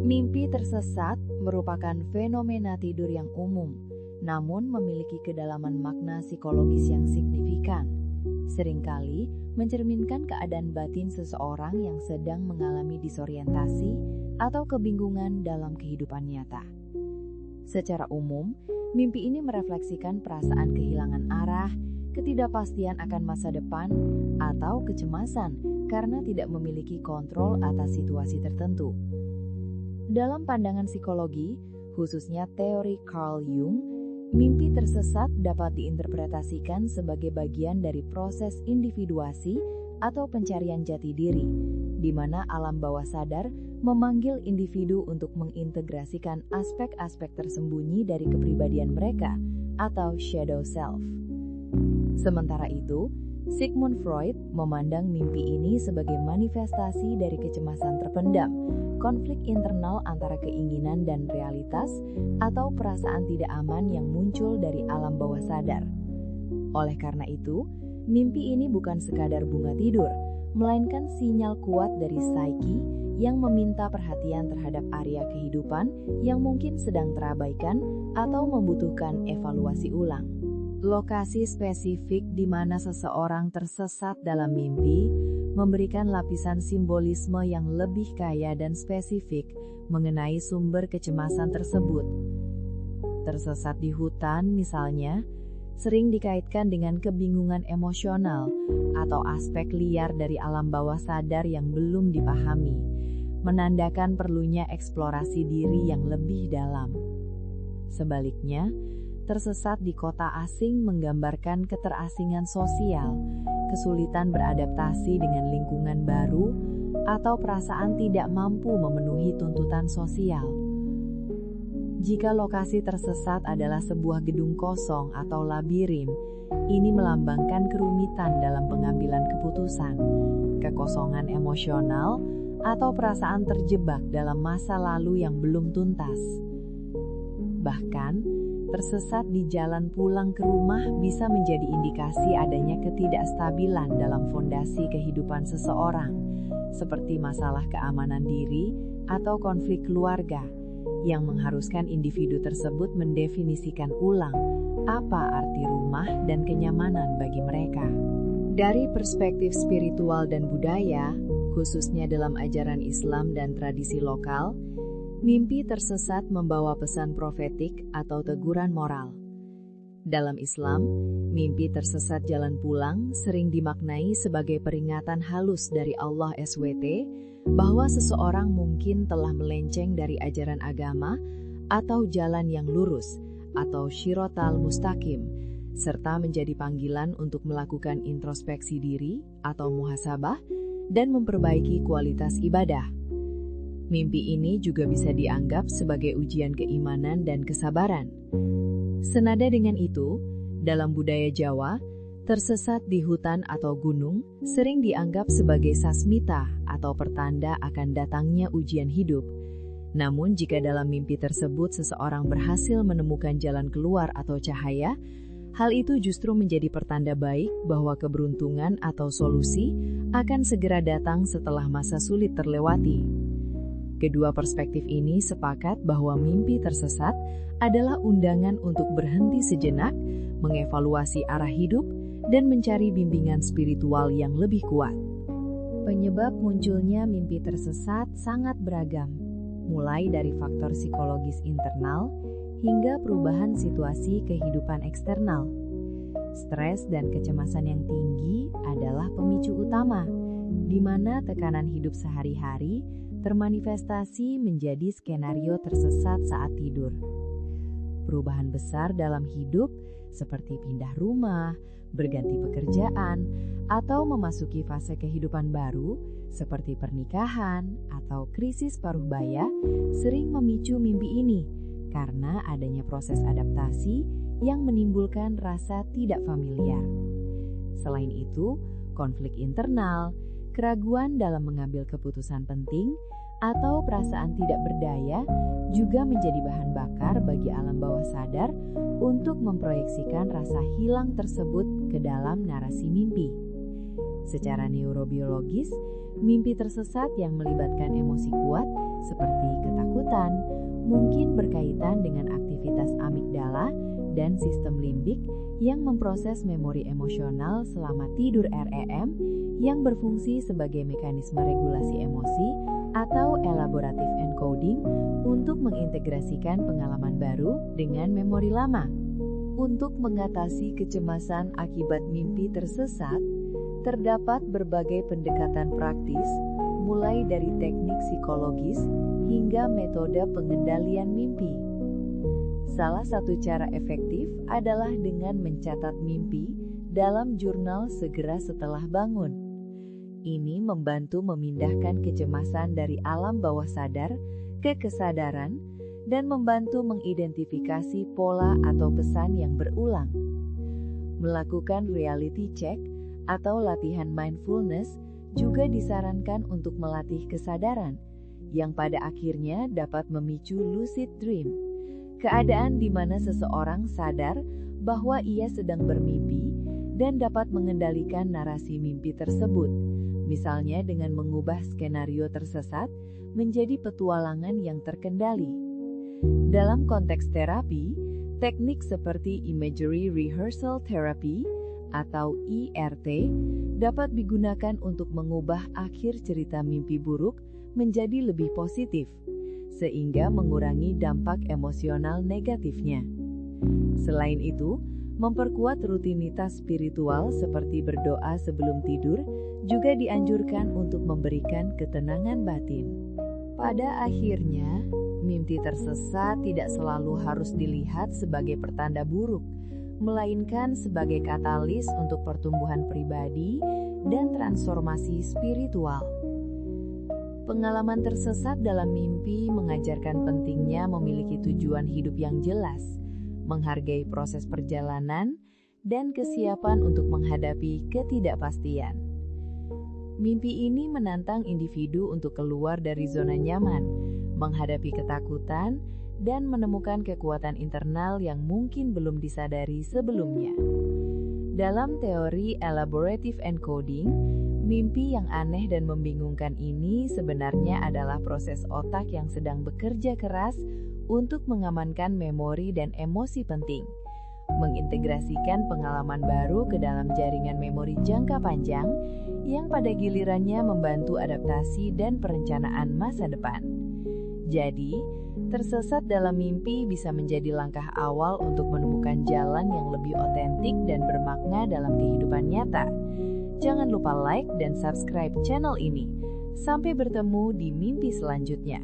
Mimpi tersesat merupakan fenomena tidur yang umum, namun memiliki kedalaman makna psikologis yang signifikan. Seringkali mencerminkan keadaan batin seseorang yang sedang mengalami disorientasi atau kebingungan dalam kehidupan nyata. Secara umum, mimpi ini merefleksikan perasaan kehilangan arah, ketidakpastian akan masa depan, atau kecemasan karena tidak memiliki kontrol atas situasi tertentu. Dalam pandangan psikologi, khususnya teori Carl Jung, mimpi tersesat dapat diinterpretasikan sebagai bagian dari proses individuasi atau pencarian jati diri, di mana alam bawah sadar memanggil individu untuk mengintegrasikan aspek-aspek tersembunyi dari kepribadian mereka atau shadow self. Sementara itu, Sigmund Freud memandang mimpi ini sebagai manifestasi dari kecemasan terpendam, konflik internal antara keinginan dan realitas, atau perasaan tidak aman yang muncul dari alam bawah sadar. Oleh karena itu, mimpi ini bukan sekadar bunga tidur, melainkan sinyal kuat dari psyche yang meminta perhatian terhadap area kehidupan yang mungkin sedang terabaikan atau membutuhkan evaluasi ulang. Lokasi spesifik di mana seseorang tersesat dalam mimpi memberikan lapisan simbolisme yang lebih kaya dan spesifik mengenai sumber kecemasan tersebut. Tersesat di hutan, misalnya, sering dikaitkan dengan kebingungan emosional atau aspek liar dari alam bawah sadar yang belum dipahami, menandakan perlunya eksplorasi diri yang lebih dalam. Sebaliknya, tersesat di kota asing menggambarkan keterasingan sosial, kesulitan beradaptasi dengan lingkungan baru, atau perasaan tidak mampu memenuhi tuntutan sosial. Jika lokasi tersesat adalah sebuah gedung kosong atau labirin, ini melambangkan kerumitan dalam pengambilan keputusan, kekosongan emosional, atau perasaan terjebak dalam masa lalu yang belum tuntas. Bahkan, tersesat di jalan pulang ke rumah bisa menjadi indikasi adanya ketidakstabilan dalam fondasi kehidupan seseorang, seperti masalah keamanan diri atau konflik keluarga, yang mengharuskan individu tersebut mendefinisikan ulang apa arti rumah dan kenyamanan bagi mereka. Dari perspektif spiritual dan budaya, khususnya dalam ajaran Islam dan tradisi lokal, mimpi tersesat membawa pesan profetik atau teguran moral. Dalam Islam, mimpi tersesat jalan pulang sering dimaknai sebagai peringatan halus dari Allah SWT bahwa seseorang mungkin telah melenceng dari ajaran agama atau jalan yang lurus atau syiratal mustaqim, serta menjadi panggilan untuk melakukan introspeksi diri atau muhasabah dan memperbaiki kualitas ibadah. Mimpi ini juga bisa dianggap sebagai ujian keimanan dan kesabaran. Senada dengan itu, dalam budaya Jawa, tersesat di hutan atau gunung sering dianggap sebagai sasmita atau pertanda akan datangnya ujian hidup. Namun jika dalam mimpi tersebut seseorang berhasil menemukan jalan keluar atau cahaya, hal itu justru menjadi pertanda baik bahwa keberuntungan atau solusi akan segera datang setelah masa sulit terlewati. Kedua perspektif ini sepakat bahwa mimpi tersesat adalah undangan untuk berhenti sejenak, mengevaluasi arah hidup, dan mencari bimbingan spiritual yang lebih kuat. Penyebab munculnya mimpi tersesat sangat beragam, mulai dari faktor psikologis internal hingga perubahan situasi kehidupan eksternal. Stres dan kecemasan yang tinggi adalah pemicu utama, di mana tekanan hidup sehari-hari termanifestasi menjadi skenario tersesat saat tidur. Perubahan besar dalam hidup seperti pindah rumah, berganti pekerjaan, atau memasuki fase kehidupan baru seperti pernikahan atau krisis paruh baya sering memicu mimpi ini karena adanya proses adaptasi yang menimbulkan rasa tidak familiar. Selain itu, konflik internal, keraguan dalam mengambil keputusan penting, atau perasaan tidak berdaya juga menjadi bahan bakar bagi alam bawah sadar untuk memproyeksikan rasa hilang tersebut ke dalam narasi mimpi. Secara neurobiologis, mimpi tersesat yang melibatkan emosi kuat seperti ketakutan, ketakutan, mungkin berkaitan dengan aktivitas amigdala dan sistem limbik yang memproses memori emosional selama tidur REM yang berfungsi sebagai mekanisme regulasi emosi atau elaborative encoding untuk mengintegrasikan pengalaman baru dengan memori lama. Untuk mengatasi kecemasan akibat mimpi tersesat, terdapat berbagai pendekatan praktis, mulai dari teknik psikologis hingga metode pengendalian mimpi. Salah satu cara efektif adalah dengan mencatat mimpi dalam jurnal segera setelah bangun. Ini membantu memindahkan kecemasan dari alam bawah sadar ke kesadaran dan membantu mengidentifikasi pola atau pesan yang berulang. Melakukan reality check atau latihan mindfulness juga disarankan untuk melatih kesadaran, yang pada akhirnya dapat memicu lucid dream. Keadaan di mana seseorang sadar bahwa ia sedang bermimpi dan dapat mengendalikan narasi mimpi tersebut, misalnya dengan mengubah skenario tersesat menjadi petualangan yang terkendali. Dalam konteks terapi, teknik seperti Imagery Rehearsal Therapy atau IRT dapat digunakan untuk mengubah akhir cerita mimpi buruk menjadi lebih positif, sehingga mengurangi dampak emosional negatifnya. Selain itu, memperkuat rutinitas spiritual seperti berdoa sebelum tidur juga dianjurkan untuk memberikan ketenangan batin. Pada akhirnya, mimpi tersesat tidak selalu harus dilihat sebagai pertanda buruk, melainkan sebagai katalis untuk pertumbuhan pribadi dan transformasi spiritual. Pengalaman tersesat dalam mimpi mengajarkan pentingnya memiliki tujuan hidup yang jelas, menghargai proses perjalanan, dan kesiapan untuk menghadapi ketidakpastian. Mimpi ini menantang individu untuk keluar dari zona nyaman, menghadapi ketakutan, dan menemukan kekuatan internal yang mungkin belum disadari sebelumnya. Dalam teori elaborative encoding, mimpi yang aneh dan membingungkan ini sebenarnya adalah proses otak yang sedang bekerja keras untuk mengamankan memori dan emosi penting, mengintegrasikan pengalaman baru ke dalam jaringan memori jangka panjang yang pada gilirannya membantu adaptasi dan perencanaan masa depan. Jadi, tersesat dalam mimpi bisa menjadi langkah awal untuk menemukan jalan yang lebih otentik dan bermakna dalam kehidupan nyata. Jangan lupa like dan subscribe channel ini. Sampai bertemu di mimpi selanjutnya.